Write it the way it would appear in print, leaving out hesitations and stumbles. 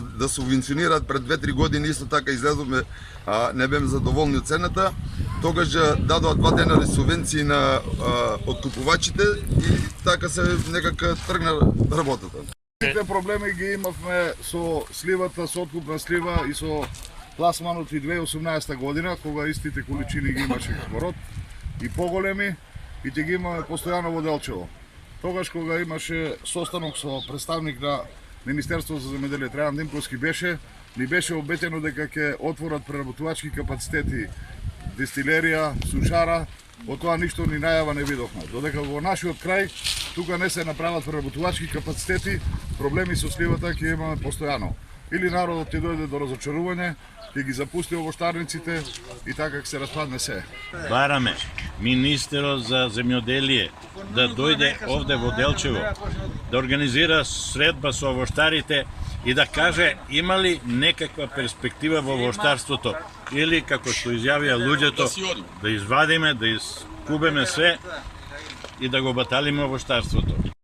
да субвенционираат пред 2-3 години, исто така излезовме, не беме задоволни од цената. Тогаш дадоа 2 денари субвенции на откупувачите и така се некака тргна работата. Сите проблеми ги имавме со сливата, со откуп на слива и со пласманот и 2018 година, кога истите количини ги имаше како род и поголеми и ќе ги имаме постојано во Делчево. Тогаш кога имаше состанок со представник на Министерството за земјоделие Трајан Димковски ни беше обетено дека ќе отворат преработувачки капацитети, дистилерија, сушара, од тоа ништо ни најава не видовме. Додека во нашиот крај тука не се направат преработувачки капацитети, проблеми со сливата ќе имаме постојано. Или народот ќе дојде до разочарување, ќе ги запусти овоштарниците и така ќе се распадне се. Бараме министерот за земјоделие да дојде овде во Делчево, да организира средба со овоштарите и да каже има ли некаква перспектива во овоштарството или како што изјавија луѓето да извадиме, да искубеме се и да го баталиме овоштарството.